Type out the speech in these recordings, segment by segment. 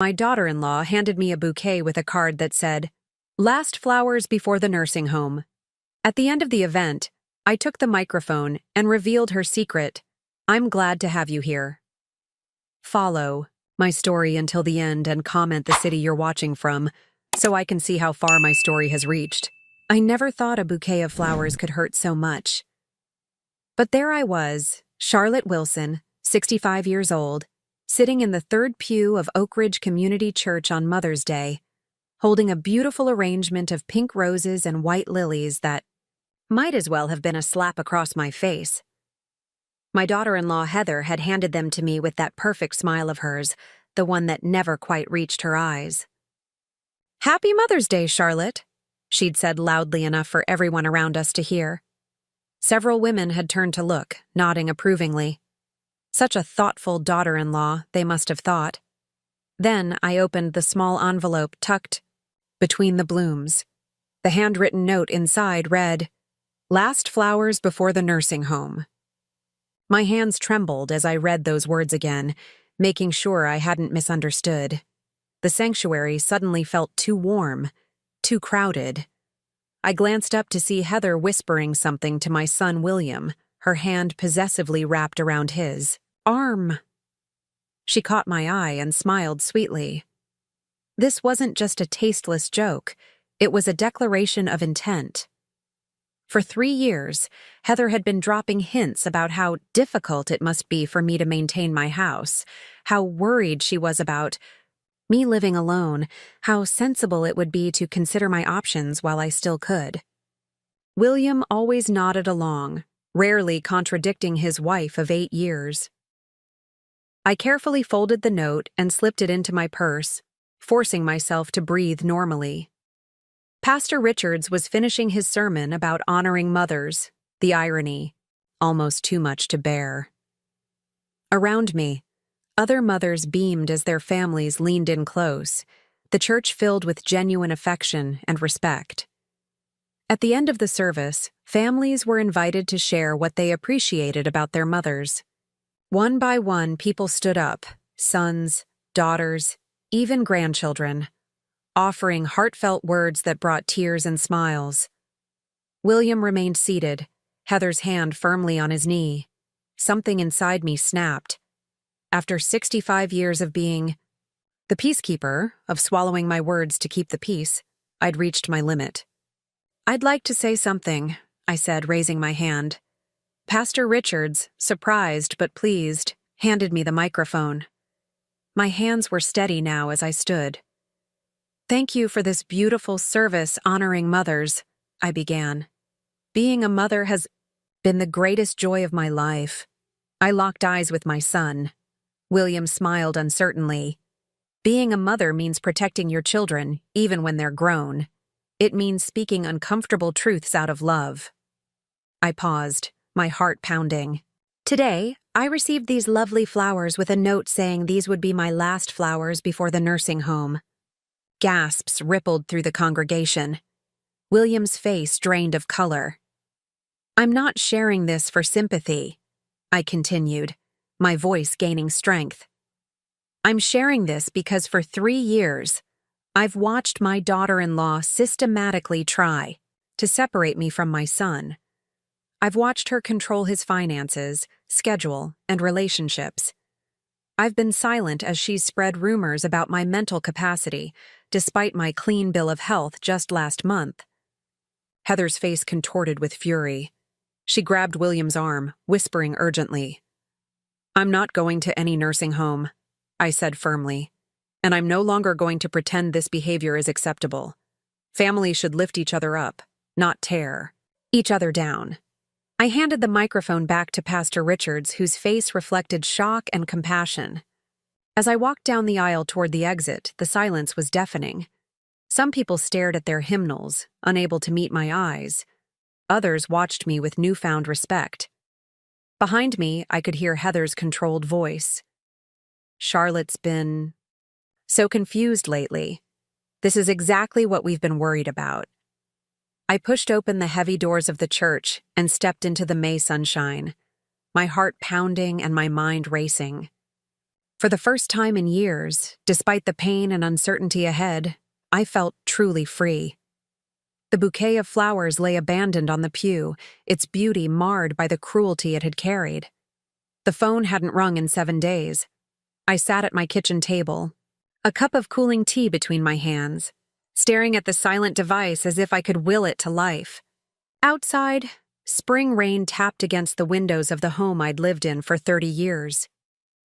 My daughter-in-law handed me a bouquet with a card that said, "Last flowers before the nursing home." At the end of the event, I took the microphone and revealed her secret. "I'm glad to have you here." Follow my story until the end and comment the city you're watching from, so I can see how far my story has reached. I never thought a bouquet of flowers could hurt so much. But there I was, Charlotte Wilson, 65 years old, sitting in the third pew of Oak Ridge Community Church on Mother's Day, holding a beautiful arrangement of pink roses and white lilies that might as well have been a slap across my face. My daughter-in-law Heather had handed them to me with that perfect smile of hers, the one that never quite reached her eyes. "Happy Mother's Day, Charlotte," she'd said loudly enough for everyone around us to hear. Several women had turned to look, nodding approvingly. Such a thoughtful daughter-in-law, they must have thought. Then I opened the small envelope tucked between the blooms. The handwritten note inside read, "Last flowers before the nursing home." My hands trembled as I read those words again, making sure I hadn't misunderstood. The sanctuary suddenly felt too warm, too crowded. I glanced up to see Heather whispering something to my son William, her hand possessively wrapped around his arm. She caught my eye and smiled sweetly. This wasn't just a tasteless joke, it was a declaration of intent. For 3 years, Heather had been dropping hints about how difficult it must be for me to maintain my house, how worried she was about me living alone, how sensible it would be to consider my options while I still could. William always nodded along, rarely contradicting his wife of 8 years. I carefully folded the note and slipped it into my purse, forcing myself to breathe normally. Pastor Richards was finishing his sermon about honoring mothers, the irony, almost too much to bear. Around me, other mothers beamed as their families leaned in close, the church filled with genuine affection and respect. At the end of the service, families were invited to share what they appreciated about their mothers. One by one, people stood up, sons, daughters, even grandchildren, offering heartfelt words that brought tears and smiles. William remained seated, Heather's hand firmly on his knee. Something inside me snapped. After 65 years of being the peacekeeper, of swallowing my words to keep the peace, I'd reached my limit. "I'd like to say something," I said, raising my hand. Pastor Richards, surprised but pleased, handed me the microphone. My hands were steady now as I stood. "Thank you for this beautiful service honoring mothers," I began. "Being a mother has been the greatest joy of my life." I locked eyes with my son. William smiled uncertainly. "Being a mother means protecting your children, even when they're grown. It means speaking uncomfortable truths out of love." I paused, my heart pounding. "Today, I received these lovely flowers with a note saying these would be my last flowers before the nursing home." Gasps rippled through the congregation. William's face drained of color. "I'm not sharing this for sympathy," I continued, my voice gaining strength. "I'm sharing this because for 3 years, I've watched my daughter-in-law systematically try to separate me from my son. I've watched her control his finances, schedule, and relationships. I've been silent as she's spread rumors about my mental capacity, despite my clean bill of health just last month." Heather's face contorted with fury. She grabbed William's arm, whispering urgently. "I'm not going to any nursing home," I said firmly, "and I'm no longer going to pretend this behavior is acceptable. Families should lift each other up, not tear each other down." I handed the microphone back to Pastor Richards, whose face reflected shock and compassion. As I walked down the aisle toward the exit, the silence was deafening. Some people stared at their hymnals, unable to meet my eyes. Others watched me with newfound respect. Behind me, I could hear Heather's controlled voice. "Charlotte's been so confused lately. This is exactly what we've been worried about." I pushed open the heavy doors of the church and stepped into the May sunshine, my heart pounding and my mind racing. For the first time in years, despite the pain and uncertainty ahead, I felt truly free. The bouquet of flowers lay abandoned on the pew, its beauty marred by the cruelty it had carried. The phone hadn't rung in 7 days. I sat at my kitchen table, a cup of cooling tea between my hands, staring at the silent device as if I could will it to life. Outside, spring rain tapped against the windows of the home I'd lived in for 30 years.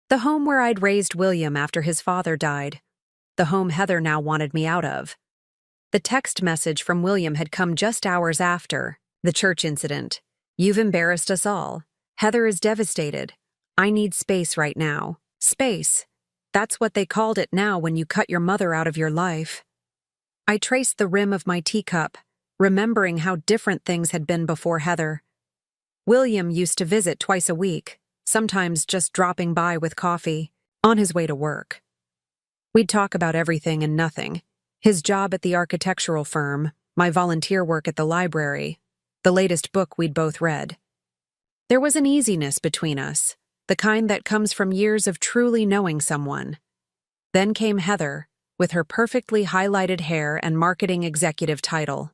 The home where I'd raised William after his father died. The home Heather now wanted me out of. The text message from William had come just hours after the church incident. "You've embarrassed us all. Heather is devastated. I need space right now." Space. That's what they called it now when you cut your mother out of your life. I traced the rim of my teacup, remembering how different things had been before Heather. William used to visit twice a week, sometimes just dropping by with coffee, on his way to work. We'd talk about everything and nothing. His job at the architectural firm, my volunteer work at the library, the latest book we'd both read. There was an easiness between us, the kind that comes from years of truly knowing someone. Then came Heather, with her perfectly highlighted hair and marketing executive title.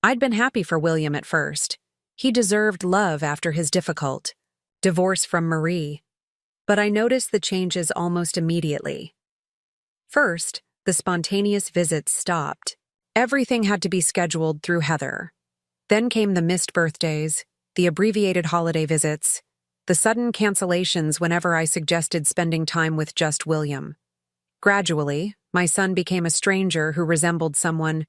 I'd been happy for William at first. He deserved love after his difficult divorce from Marie. But I noticed the changes almost immediately. First, the spontaneous visits stopped. Everything had to be scheduled through Heather. Then came the missed birthdays, the abbreviated holiday visits, the sudden cancellations whenever I suggested spending time with just William. Gradually, my son became a stranger who resembled someone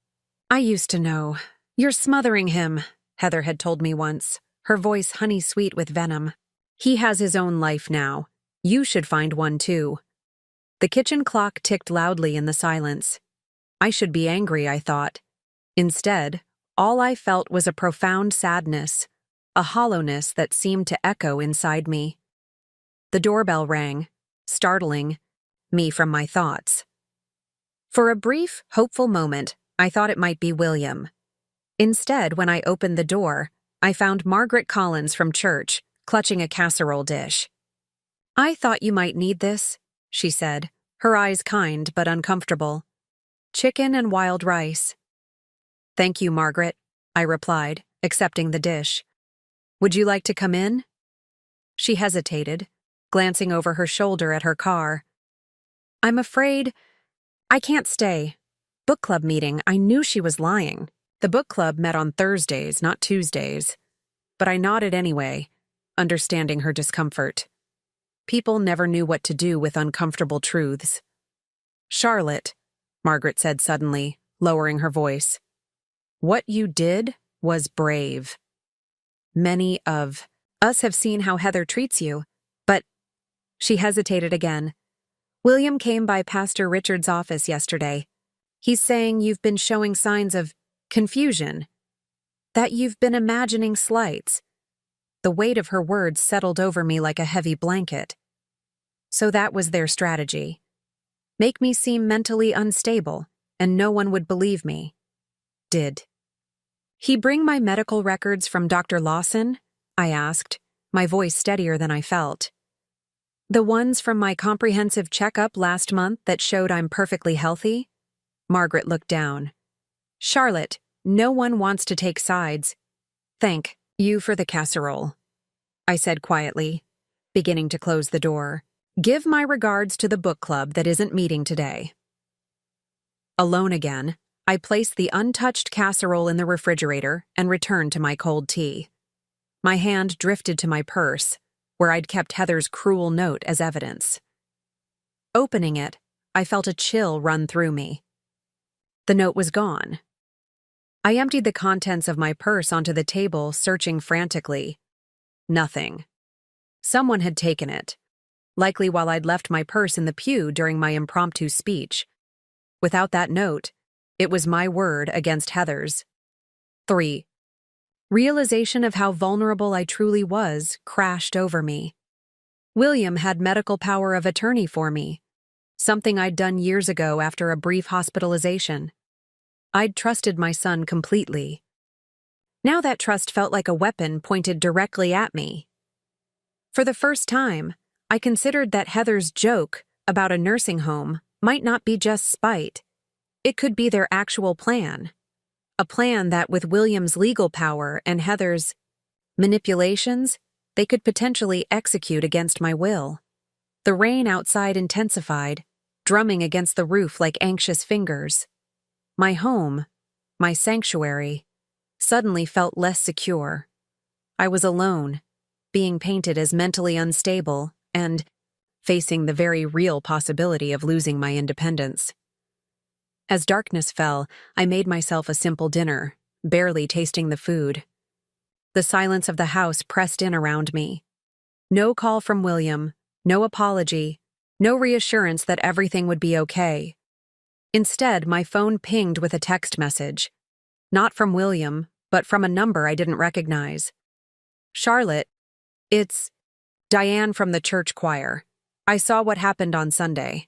I used to know. "You're smothering him," Heather had told me once, her voice honey-sweet with venom. "He has his own life now. You should find one too." The kitchen clock ticked loudly in the silence. I should be angry, I thought. Instead, all I felt was a profound sadness, a hollowness that seemed to echo inside me. The doorbell rang, startling me from my thoughts. For a brief, hopeful moment, I thought it might be William. Instead, when I opened the door, I found Margaret Collins from church, clutching a casserole dish. "I thought you might need this," she said, her eyes kind but uncomfortable. "Chicken and wild rice." "Thank you, Margaret," I replied, accepting the dish. "Would you like to come in?" She hesitated, glancing over her shoulder at her car. "I'm afraid I can't stay. Book club meeting." I knew she was lying. The book club met on Thursdays, not Tuesdays. But I nodded anyway, understanding her discomfort. People never knew what to do with uncomfortable truths. "Charlotte," Margaret said suddenly, lowering her voice, "what you did was brave. Many of us have seen how Heather treats you, but—" She hesitated again. "William came by Pastor Richard's office yesterday. He's saying you've been showing signs of confusion, that you've been imagining slights." The weight of her words settled over me like a heavy blanket. So that was their strategy. Make me seem mentally unstable, and no one would believe me. Did he bring my medical records from Dr. Lawson? I asked, my voice steadier than I felt. "The ones from my comprehensive checkup last month that showed I'm perfectly healthy?" Margaret looked down. "Charlotte, no one wants to take sides. Thank you for the casserole," I said quietly, beginning to close the door. "Give my regards to the book club that isn't meeting today." Alone again, I placed the untouched casserole in the refrigerator and returned to my cold tea. My hand drifted to my purse, where I'd kept Heather's cruel note as evidence. Opening it, I felt a chill run through me. The note was gone. I emptied the contents of my purse onto the table, searching frantically. Nothing. Someone had taken it, likely while I'd left my purse in the pew during my impromptu speech. Without that note, it was my word against Heather's. 3. Realization of how vulnerable I truly was crashed over me. William had medical power of attorney for me, something I'd done years ago after a brief hospitalization. I'd trusted my son completely. Now that trust felt like a weapon pointed directly at me. For the first time, I considered that Heather's joke about a nursing home might not be just spite. It could be their actual plan. A plan that, with William's legal power and Heather's manipulations, they could potentially execute against my will. The rain outside intensified, drumming against the roof like anxious fingers. My home, my sanctuary, suddenly felt less secure. I was alone, being painted as mentally unstable and facing the very real possibility of losing my independence. As darkness fell, I made myself a simple dinner, barely tasting the food. The silence of the house pressed in around me. No call from William, no apology, no reassurance that everything would be okay. Instead, my phone pinged with a text message. Not from William, but from a number I didn't recognize. "Charlotte, it's Diane from the church choir. I saw what happened on Sunday.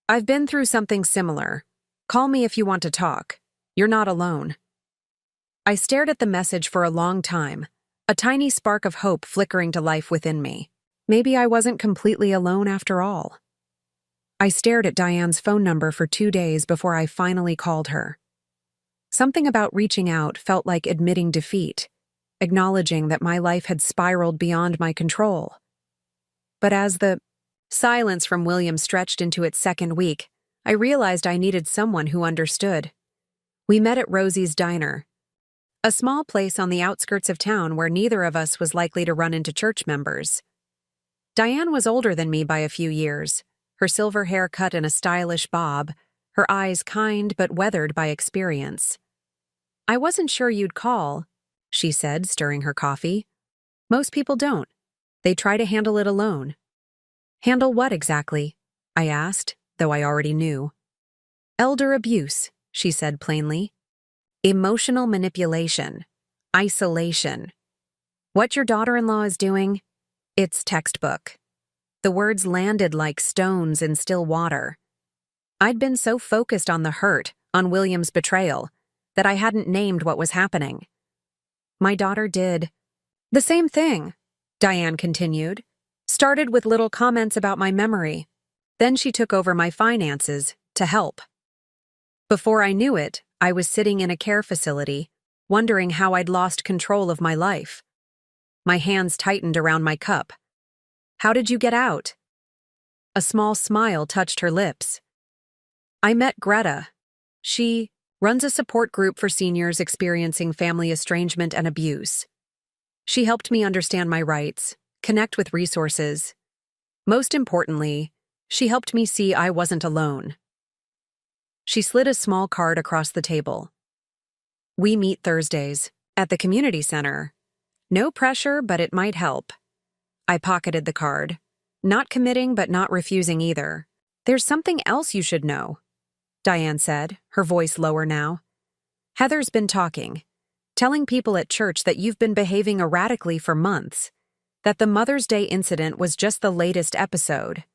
I've been through something similar. Call me if you want to talk. You're not alone." I stared at the message for a long time, a tiny spark of hope flickering to life within me. Maybe I wasn't completely alone after all. I stared at Diane's phone number for 2 days before I finally called her. Something about reaching out felt like admitting defeat, acknowledging that my life had spiraled beyond my control. But as the silence from William stretched into its second week, I realized I needed someone who understood. We met at Rosie's Diner, a small place on the outskirts of town where neither of us was likely to run into church members. Diane was older than me by a few years, her silver hair cut in a stylish bob, her eyes kind but weathered by experience. "I wasn't sure you'd call," she said, stirring her coffee. "Most people don't. They try to handle it alone." "Handle what exactly?" I asked, though I already knew. "Elder abuse," she said plainly. "Emotional manipulation. Isolation. What your daughter-in-law is doing? It's textbook." The words landed like stones in still water. I'd been so focused on the hurt, on William's betrayal, that I hadn't named what was happening. "My daughter did the same thing," Diane continued. "Started with little comments about my memory. Then she took over my finances to help. Before I knew it, I was sitting in a care facility, wondering how I'd lost control of my life. My hands tightened around my cup. "How did you get out?" A small smile touched her lips. "I met Greta. She runs a support group for seniors experiencing family estrangement and abuse. She helped me understand my rights, connect with resources. Most importantly, she helped me see I wasn't alone." She slid a small card across the table. "We meet Thursdays, at the community center. No pressure, but it might help." I pocketed the card, not committing but not refusing either. "There's something else you should know," Diane said, her voice lower now. "Heather's been talking, telling people at church that you've been behaving erratically for months, that the Mother's Day incident was just the latest episode."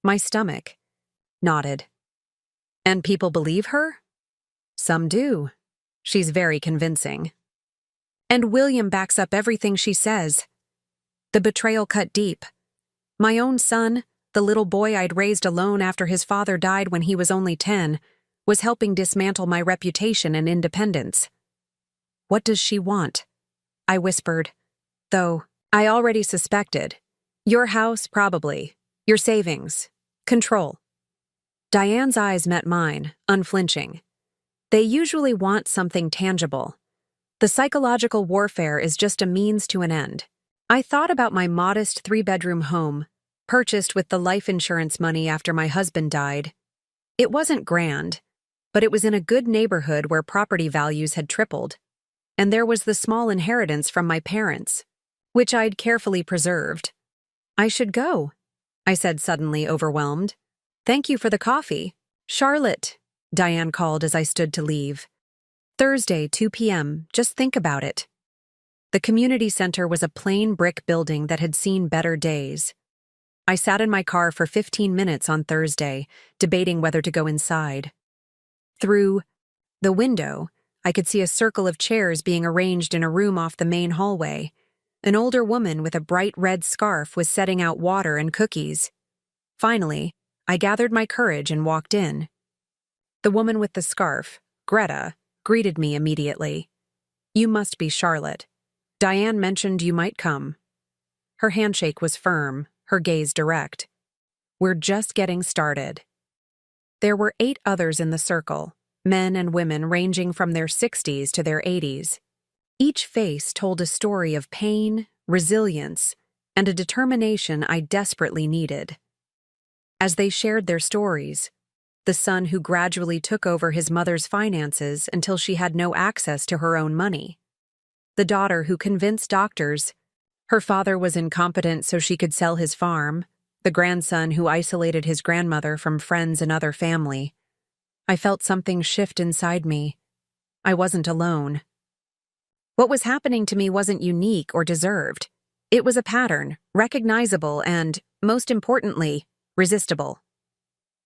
My stomach nodded. "And people believe her?" "Some do. She's very convincing. And William backs up everything she says." The betrayal cut deep. My own son, the little boy I'd raised alone after his father died when he was only 10, was helping dismantle my reputation and independence. "What does she want?" I whispered, though I already suspected. "Your house, probably. Your savings. Control." Diane's eyes met mine, unflinching. They usually want something tangible. The psychological warfare is just a means to an end. I thought about my modest 3-bedroom home, purchased with the life insurance money after my husband died. It wasn't grand, but it was in a good neighborhood where property values had tripled. And there was the small inheritance from my parents, which I'd carefully preserved. "I should go," I said, suddenly overwhelmed. "Thank you for the coffee." "Charlotte," Diane called as I stood to leave. "Thursday, 2 p.m., just think about it." The community center was a plain brick building that had seen better days. I sat in my car for 15 minutes on Thursday, debating whether to go inside. Through the window, I could see a circle of chairs being arranged in a room off the main hallway. An older woman with a bright red scarf was setting out water and cookies. Finally, I gathered my courage and walked in. The woman with the scarf, Greta, greeted me immediately. "You must be Charlotte. Diane mentioned you might come." Her handshake was firm, her gaze direct. "We're just getting started." There were 8 others in the circle, men and women ranging from their 60s to their 80s. Each face told a story of pain, resilience, and a determination I desperately needed. As they shared their stories, the son who gradually took over his mother's finances until she had no access to her own money, the daughter who convinced doctors her father was incompetent so she could sell his farm, the grandson who isolated his grandmother from friends and other family. I felt something shift inside me. I wasn't alone. What was happening to me wasn't unique or deserved. It was a pattern, recognizable and, most importantly, resistible.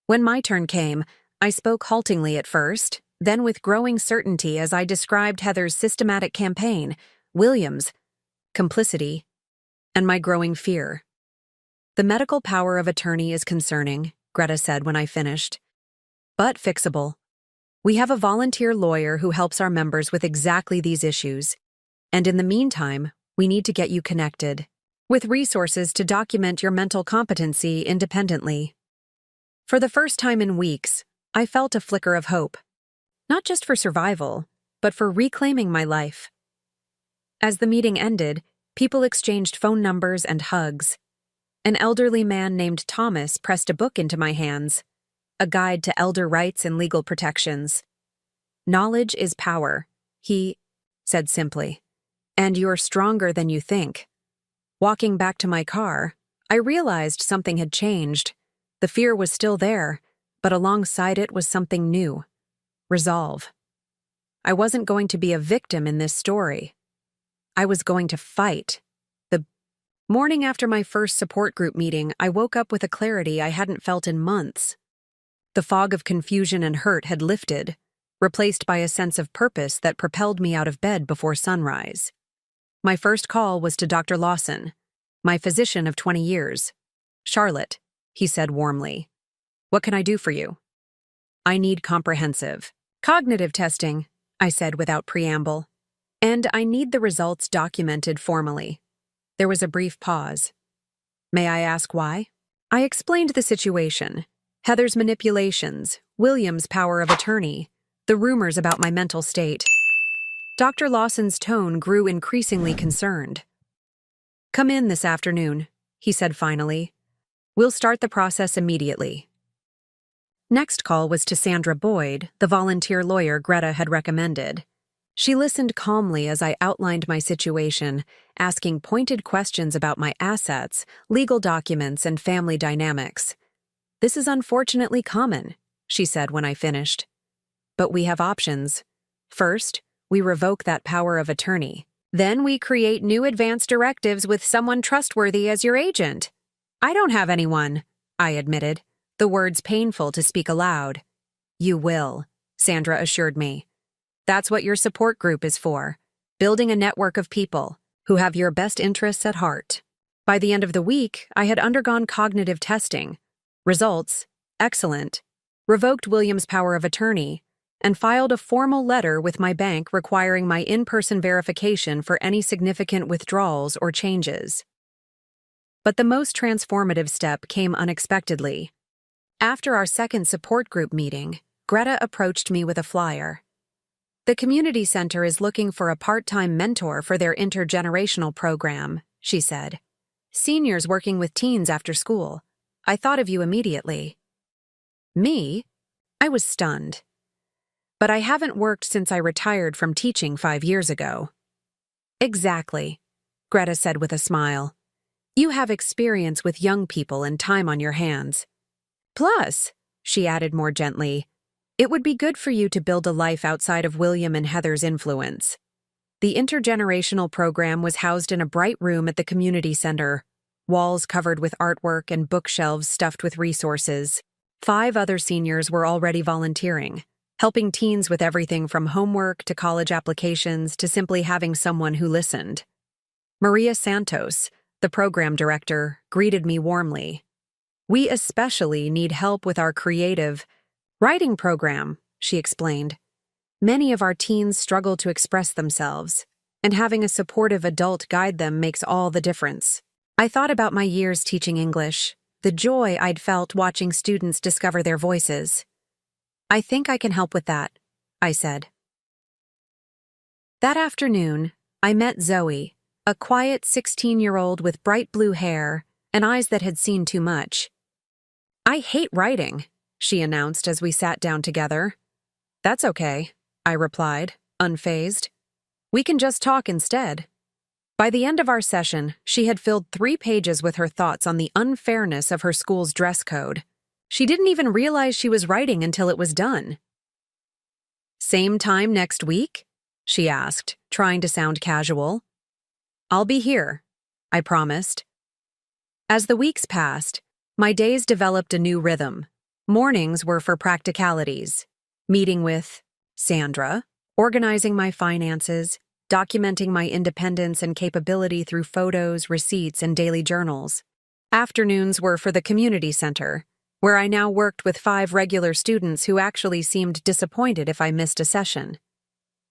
When my turn came, I spoke haltingly at first, then with growing certainty as I described Heather's systematic campaign, William's complicity, and my growing fear. "The medical power of attorney is concerning," Greta said when I finished, "but fixable. We have a volunteer lawyer who helps our members with exactly these issues, and in the meantime, we need to get you connected with resources to document your mental competency independently." For the first time in weeks, I felt a flicker of hope, not just for survival, but for reclaiming my life. As the meeting ended, people exchanged phone numbers and hugs. An elderly man named Thomas pressed a book into my hands, a guide to elder rights and legal protections. "Knowledge is power," he said simply, "and you're stronger than you think." Walking back to my car, I realized something had changed. The fear was still there, but alongside it was something new: resolve. I wasn't going to be a victim in this story. I was going to fight. The morning after my first support group meeting, I woke up with a clarity I hadn't felt in months. The fog of confusion and hurt had lifted, replaced by a sense of purpose that propelled me out of bed before sunrise. My first call was to Dr. Lawson, my physician of 20 years. "Charlotte," he said warmly, "what can I do for you?" "I need comprehensive cognitive testing," I said without preamble. "And I need the results documented formally." There was a brief pause. "May I ask why?" I explained the situation: Heather's manipulations, William's power of attorney, the rumors about my mental state. Dr. Lawson's tone grew increasingly concerned. "Come in this afternoon," he said finally. "We'll start the process immediately." Next call was to Sandra Boyd, the volunteer lawyer Greta had recommended. She listened calmly as I outlined my situation, asking pointed questions about my assets, legal documents, and family dynamics. "This is unfortunately common," she said when I finished. "But we have options. First, we revoke that power of attorney. Then we create new advance directives with someone trustworthy as your agent." "I don't have anyone," I admitted, the words painful to speak aloud. "You will," Sandra assured me. "That's what your support group is for, building a network of people who have your best interests at heart." By the end of the week, I had undergone cognitive testing. Results: excellent. Revoked William's power of attorney, and filed a formal letter with my bank requiring my in-person verification for any significant withdrawals or changes. But the most transformative step came unexpectedly. After our second support group meeting, Greta approached me with a flyer. "The community center is looking for a part-time mentor for their intergenerational program," she said. "Seniors working with teens after school. I thought of you immediately." Me? I was stunned. "But I haven't worked since I retired from teaching 5 years ago." "Exactly," Greta said with a smile. "You have experience with young people and time on your hands. Plus," she added more gently, "it would be good for you to build a life outside of William and Heather's influence." The intergenerational program was housed in a bright room at the community center, walls covered with artwork and bookshelves stuffed with resources. 5 other seniors were already volunteering, helping teens with everything from homework to college applications to simply having someone who listened. Maria Santos, the program director, greeted me warmly. "We especially need help with our creative writing program," she explained. "Many of our teens struggle to express themselves, and having a supportive adult guide them makes all the difference." I thought about my years teaching English, the joy I'd felt watching students discover their voices. "I think I can help with that," I said. That afternoon, I met Zoe, a quiet 16-year-old with bright blue hair and eyes that had seen too much. "I hate writing," she announced as we sat down together. "That's okay," I replied, unfazed. "We can just talk instead." By the end of our session, she had filled 3 pages with her thoughts on the unfairness of her school's dress code. She didn't even realize she was writing until it was done. "Same time next week?" she asked, trying to sound casual. "I'll be here," I promised. As the weeks passed, my days developed a new rhythm. Mornings were for practicalities, meeting with Sandra, organizing my finances, documenting my independence and capability through photos, receipts, and daily journals. Afternoons were for the community center, where I now worked with 5 regular students who actually seemed disappointed if I missed a session.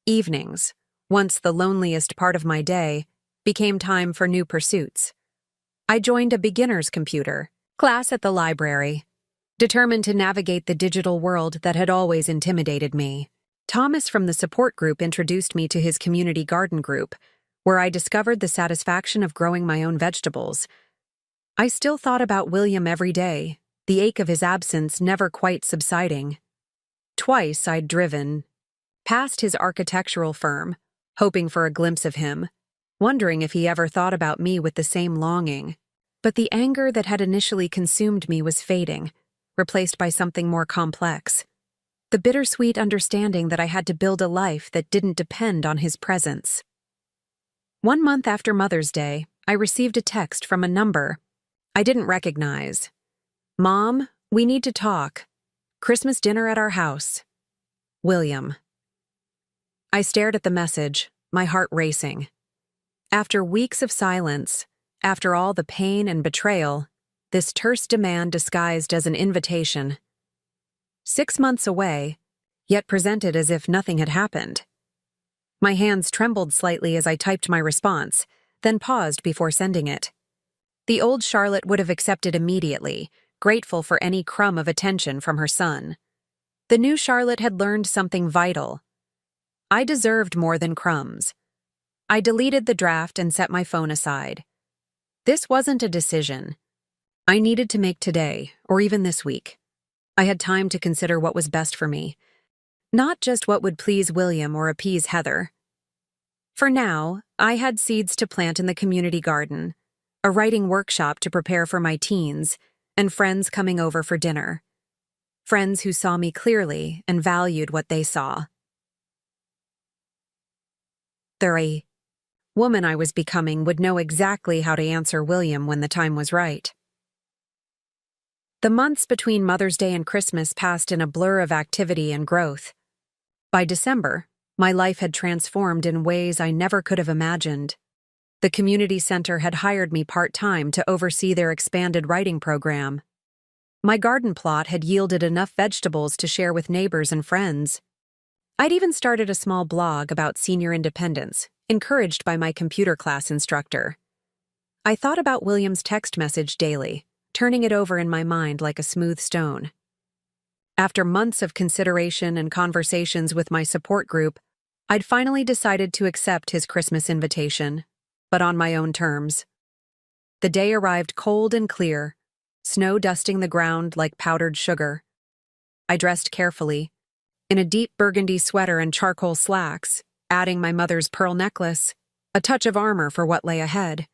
Evenings, once the loneliest part of my day, became time for new pursuits. I joined a beginner's computer class at the library, determined to navigate the digital world that had always intimidated me. Thomas from the support group introduced me to his community garden group, where I discovered the satisfaction of growing my own vegetables. I still thought about William every day, the ache of his absence never quite subsiding. Twice I'd driven past his architectural firm, hoping for a glimpse of him, wondering if he ever thought about me with the same longing. But the anger that had initially consumed me was fading, replaced by something more complex. The bittersweet understanding that I had to build a life that didn't depend on his presence. 1 month after Mother's Day, I received a text from a number I didn't recognize. "Mom, we need to talk. Christmas dinner at our house. William." I stared at the message, my heart racing. After weeks of silence, after all the pain and betrayal, this terse demand disguised as an invitation. 6 months away, yet presented as if nothing had happened. My hands trembled slightly as I typed my response, then paused before sending it. The old Charlotte would have accepted immediately, grateful for any crumb of attention from her son. The new Charlotte had learned something vital. I deserved more than crumbs. I deleted the draft and set my phone aside. This wasn't a decision I needed to make today, or even this week. I had time to consider what was best for me, not just what would please William or appease Heather. For now, I had seeds to plant in the community garden, a writing workshop to prepare for my teens, and friends coming over for dinner. Friends who saw me clearly and valued what they saw. The woman I was becoming would know exactly how to answer William when the time was right. The months between Mother's Day and Christmas passed in a blur of activity and growth. By December, my life had transformed in ways I never could have imagined. The community center had hired me part-time to oversee their expanded writing program. My garden plot had yielded enough vegetables to share with neighbors and friends. I'd even started a small blog about senior independence, encouraged by my computer class instructor. I thought about William's text message daily, turning it over in my mind like a smooth stone. After months of consideration and conversations with my support group, I'd finally decided to accept his Christmas invitation, but on my own terms. The day arrived cold and clear, snow dusting the ground like powdered sugar. I dressed carefully, in a deep burgundy sweater and charcoal slacks, adding my mother's pearl necklace, a touch of armor for what lay ahead.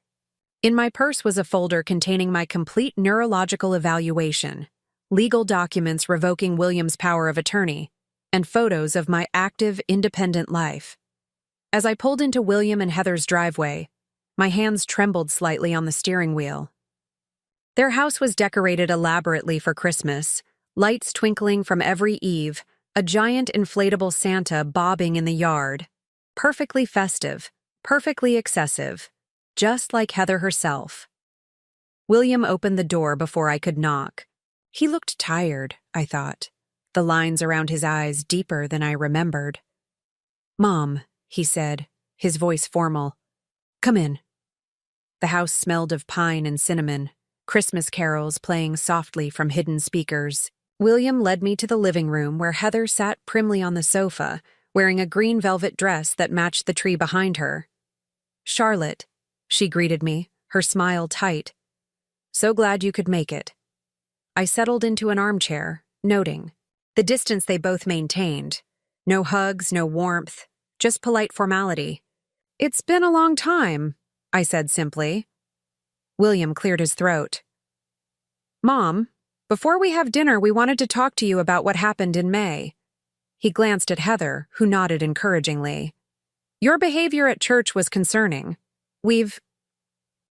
In my purse was a folder containing my complete neurological evaluation, legal documents revoking William's power of attorney, and photos of my active, independent life. As I pulled into William and Heather's driveway, my hands trembled slightly on the steering wheel. Their house was decorated elaborately for Christmas, lights twinkling from every eave, a giant inflatable Santa bobbing in the yard. Perfectly festive, perfectly excessive, just like Heather herself. William opened the door before I could knock. He looked tired, I thought, the lines around his eyes deeper than I remembered. "Mom," he said, his voice formal. "Come in." The house smelled of pine and cinnamon, Christmas carols playing softly from hidden speakers. William led me to the living room where Heather sat primly on the sofa, wearing a green velvet dress that matched the tree behind her. "Charlotte," she greeted me, her smile tight. "So glad you could make it." I settled into an armchair, noting the distance they both maintained. No hugs, no warmth, just polite formality. "It's been a long time," I said simply. William cleared his throat. "Mom, before we have dinner, we wanted to talk to you about what happened in May." He glanced at Heather, who nodded encouragingly. "Your behavior at church was concerning. We've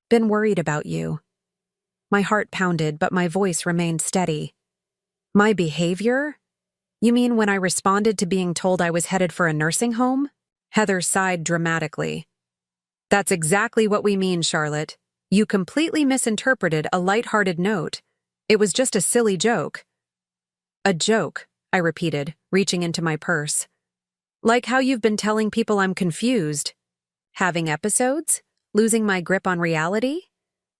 been worried about you." My heart pounded, but my voice remained steady. "My behavior? You mean when I responded to being told I was headed for a nursing home?" Heather sighed dramatically. "That's exactly what we mean, Charlotte. You completely misinterpreted a light-hearted note. It was just a silly joke." "A joke," I repeated, reaching into my purse. "Like how you've been telling people I'm confused. Having episodes? Losing my grip on reality?"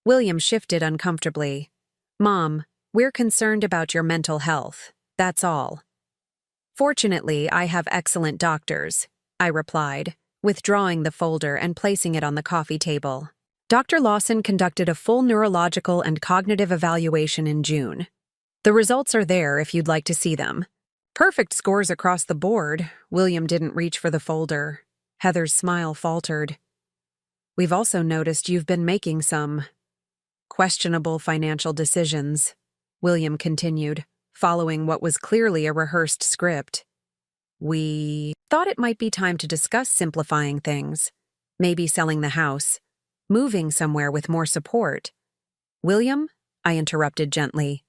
William shifted uncomfortably. "Mom, we're concerned about your mental health. That's all." "Fortunately, I have excellent doctors," I replied, withdrawing the folder and placing it on the coffee table. Dr. Lawson conducted a full neurological and cognitive evaluation in June. The results are there if you'd like to see them. Perfect scores across the board. William didn't reach for the folder. Heather's smile faltered. "We've also noticed you've been making some questionable financial decisions," William continued, following what was clearly a rehearsed script. "We thought it might be time to discuss simplifying things. Maybe selling the house. Moving somewhere with more support." "William," I interrupted gently,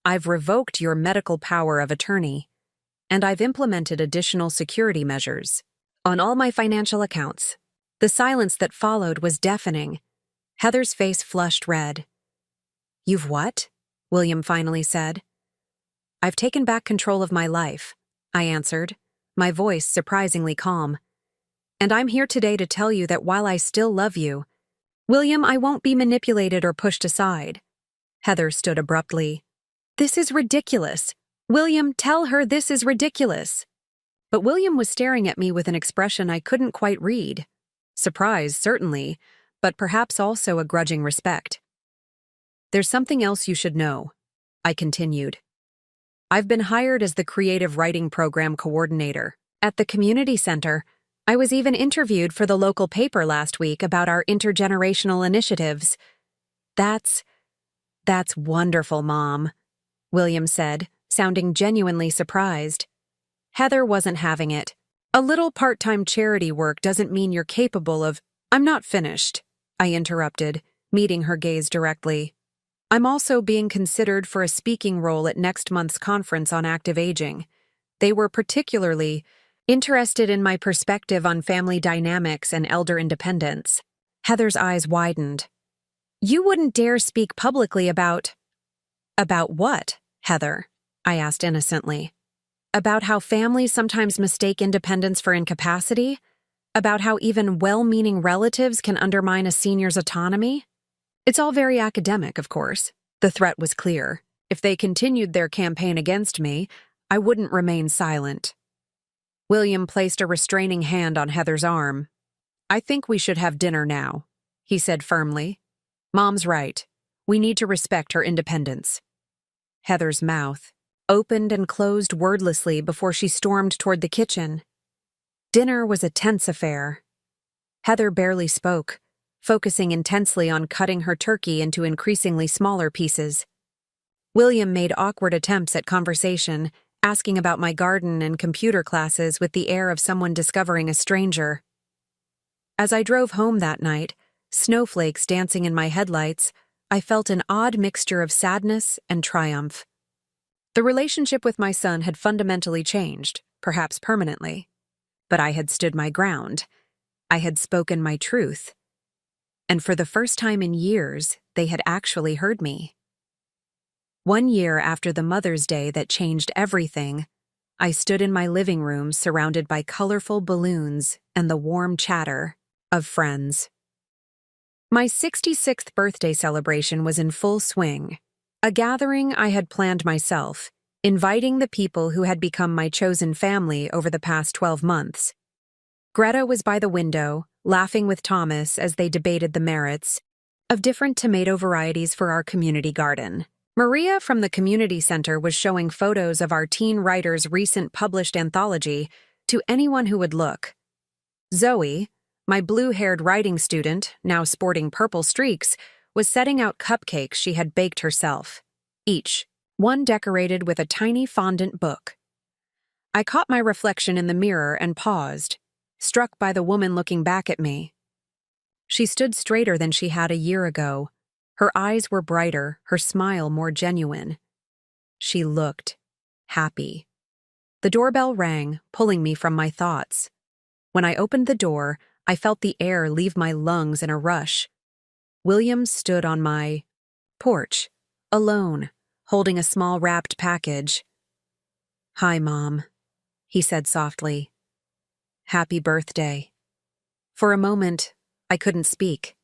"I've revoked your medical power of attorney, and I've implemented additional security measures on all my financial accounts." The silence that followed was deafening. Heather's face flushed red. "You've what?" William finally said. "I've taken back control of my life," I answered, my voice surprisingly calm. "And I'm here today to tell you that while I still love you, William, I won't be manipulated or pushed aside." Heather stood abruptly. "This is ridiculous. William, tell her this is ridiculous." But William was staring at me with an expression I couldn't quite read. Surprise, certainly, but perhaps also a grudging respect. "There's something else you should know," I continued. "I've been hired as the creative writing program coordinator at the community center. I was even interviewed for the local paper last week about our intergenerational initiatives." That's wonderful, Mom," William said, sounding genuinely surprised. Heather wasn't having it. "A little part-time charity work doesn't mean you're capable of—" "I'm not finished," I interrupted, meeting her gaze directly. "I'm also being considered for a speaking role at next month's conference on active aging. They were particularly interested in my perspective on family dynamics and elder independence." Heather's eyes widened. "You wouldn't dare speak publicly about—" "About what, Heather?" I asked innocently. "About how families sometimes mistake independence for incapacity? About how even well-meaning relatives can undermine a senior's autonomy? It's all very academic, of course." The threat was clear. If they continued their campaign against me, I wouldn't remain silent. William placed a restraining hand on Heather's arm. "I think we should have dinner now," he said firmly. "Mom's right. We need to respect her independence." Heather's mouth opened and closed wordlessly before she stormed toward the kitchen. Dinner was a tense affair. Heather barely spoke, focusing intensely on cutting her turkey into increasingly smaller pieces. William made awkward attempts at conversation, asking about my garden and computer classes with the air of someone discovering a stranger. As I drove home that night, snowflakes dancing in my headlights, I felt an odd mixture of sadness and triumph. The relationship with my son had fundamentally changed, perhaps permanently. But I had stood my ground. I had spoken my truth. and for the first time in years, they had actually heard me. 1 year after the Mother's Day that changed everything, I stood in my living room surrounded by colorful balloons and the warm chatter of friends. My 66th birthday celebration was in full swing, a gathering I had planned myself, inviting the people who had become my chosen family over the past 12 months. Greta was by the window, laughing with Thomas as they debated the merits of different tomato varieties for our community garden. Maria from the community center was showing photos of our teen writer's recent published anthology to anyone who would look. Zoe, my blue-haired writing student, now sporting purple streaks, was setting out cupcakes she had baked herself, each one decorated with a tiny fondant book. I caught my reflection in the mirror and paused, struck by the woman looking back at me. She stood straighter than she had a year ago. Her eyes were brighter, her smile more genuine. She looked happy. The doorbell rang, pulling me from my thoughts. When I opened the door, I felt the air leave my lungs in a rush. William stood on my porch, alone, holding a small wrapped package. "Hi, Mom," he said softly. "Happy birthday." For a moment, I couldn't speak.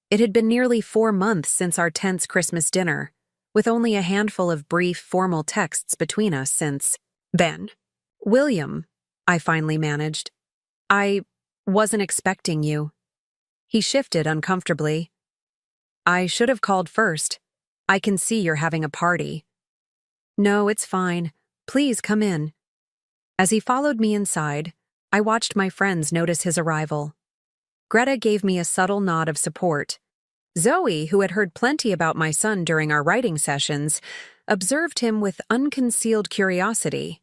It had been nearly 4 months since our tense Christmas dinner, with only a handful of brief, formal texts between us since then. "William," I finally managed. "I wasn't expecting you." He shifted uncomfortably. "I should have called first. I can see you're having a party." "No, it's fine. Please come in." As he followed me inside, I watched my friends notice his arrival. Greta gave me a subtle nod of support. Zoe, who had heard plenty about my son during our writing sessions, observed him with unconcealed curiosity.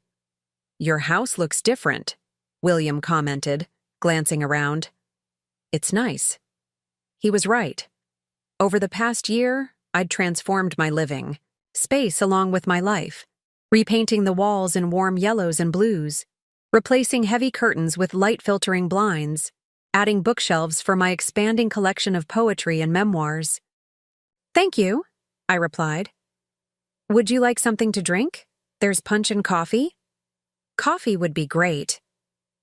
"Your house looks different," William commented, glancing around. "It's nice." He was right. Over the past year, I'd transformed my living space along with my life, repainting the walls in warm yellows and blues, replacing heavy curtains with light-filtering blinds, adding bookshelves for my expanding collection of poetry and memoirs. "Thank you," I replied. "Would you like something to drink? There's punch and coffee." "Coffee would be great."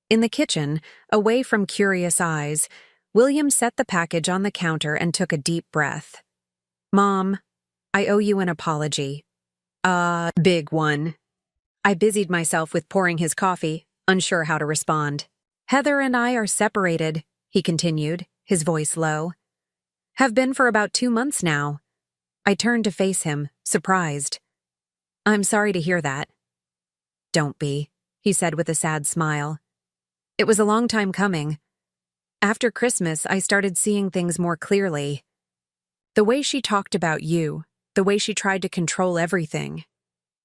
In the kitchen, away from curious eyes, William set the package on the counter and took a deep breath. "Mom, I owe you an apology." "A big one." I busied myself with pouring his coffee, unsure how to respond. "Heather and I are separated," he continued, his voice low. "Have been for about 2 months now." I turned to face him, surprised. "I'm sorry to hear that." "Don't be," he said with a sad smile. "It was a long time coming. After Christmas, I started seeing things more clearly. The way she talked about you, the way she tried to control everything.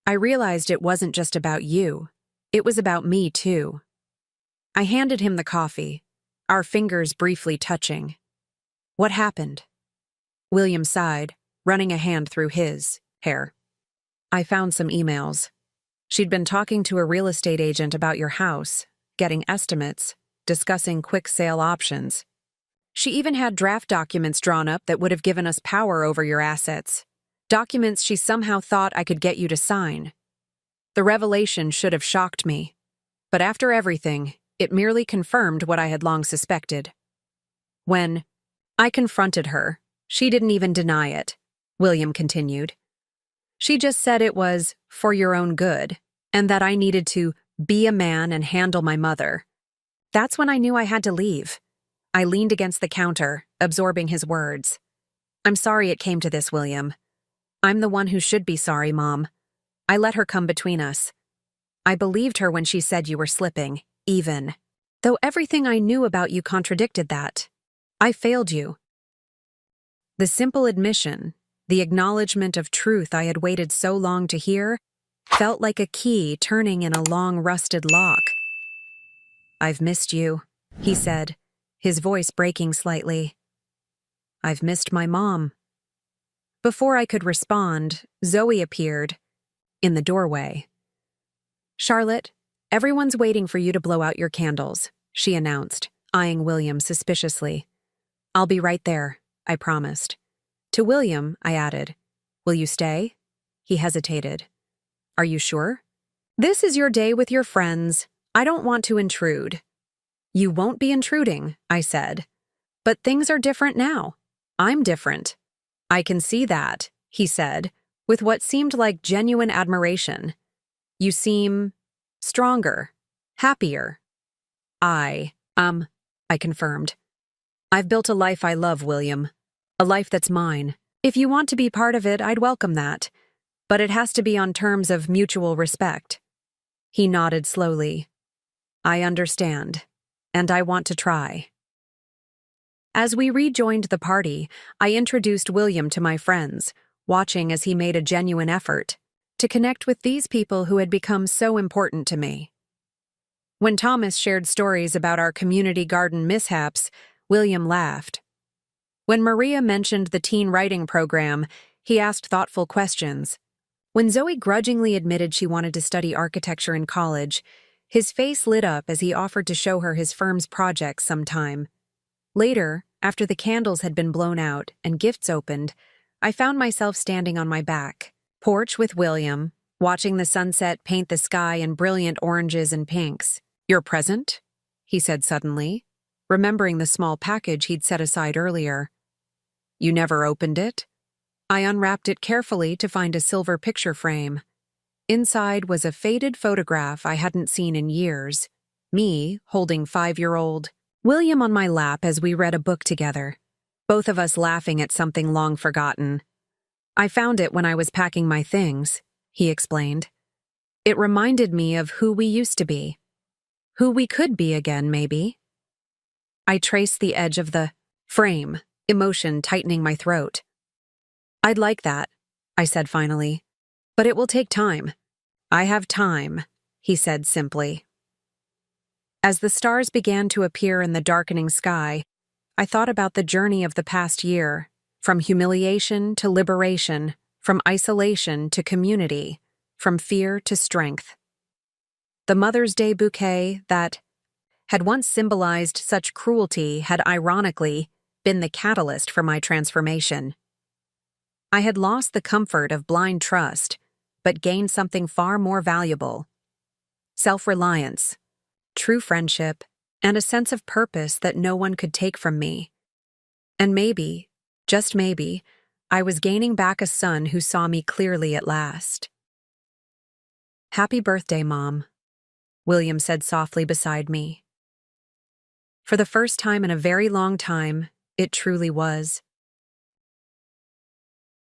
I realized it wasn't just about you. It was about me, too." I handed him the coffee, our fingers briefly touching. "What happened?" William sighed, running a hand through his hair. "I found some emails. She'd been talking to a real estate agent about your house, getting estimates, discussing quick sale options. She even had draft documents drawn up that would have given us power over your assets. Documents she somehow thought I could get you to sign. The revelation should have shocked me. But after everything, it merely confirmed what I had long suspected. When I confronted her, she didn't even deny it," William continued. "She just said it was for your own good, and that I needed to be a man and handle my mother. That's when I knew I had to leave." I leaned against the counter, absorbing his words. "I'm sorry it came to this, William. I'm the one who should be sorry, Mom. I let her come between us. I believed her when she said you were slipping, even though everything I knew about you contradicted that. I failed you." The simple admission, the acknowledgement of truth I had waited so long to hear, felt like a key turning in a long rusted lock. "I've missed you," he said, his voice breaking slightly. "I've missed my mom." Before I could respond, Zoe appeared in the doorway. "Charlotte, everyone's waiting for you to blow out your candles," she announced, eyeing William suspiciously. "I'll be right there." I promised. To William, I added, "Will you stay?" He hesitated. "Are you sure?" "This is your day with your friends. I don't want to intrude." "You won't be intruding," I said. "But things are different now. I'm different." "I can see that," he said, with what seemed like genuine admiration. "You seem stronger, happier." I confirmed. "I've built a life I love, William. A life that's mine. If you want to be part of it, I'd welcome that. But it has to be on terms of mutual respect." He nodded slowly. "I understand, and I want to try." As we rejoined the party, I introduced William to my friends, watching as he made a genuine effort to connect with these people who had become so important to me. When Thomas shared stories about our community garden mishaps, William laughed. When Maria mentioned the teen writing program, he asked thoughtful questions. When Zoe grudgingly admitted she wanted to study architecture in college, his face lit up as he offered to show her his firm's projects sometime. Later, after the candles had been blown out and gifts opened, I found myself standing on my back porch with William, watching the sunset paint the sky in brilliant oranges and pinks. "Your present?" he said suddenly, remembering the small package he'd set aside earlier. "You never opened it?" I unwrapped it carefully to find a silver picture frame. Inside was a faded photograph I hadn't seen in years, me holding 5-year-old William on my lap as we read a book together, both of us laughing at something long forgotten. "I found it when I was packing my things," he explained. "It reminded me of who we used to be. Who we could be again, maybe." I traced the edge of the frame, emotion tightening my throat. "I'd like that," I said finally. "But it will take time." "I have time," he said simply. As the stars began to appear in the darkening sky, I thought about the journey of the past year, from humiliation to liberation, from isolation to community, from fear to strength. The Mother's Day bouquet that had once symbolized such cruelty had ironically been the catalyst for my transformation. I had lost the comfort of blind trust, but gained something far more valuable: self-reliance, true friendship, and a sense of purpose that no one could take from me. And maybe, just maybe, I was gaining back a son who saw me clearly at last. "Happy birthday, Mom," William said softly beside me. For the first time in a very long time, it truly was.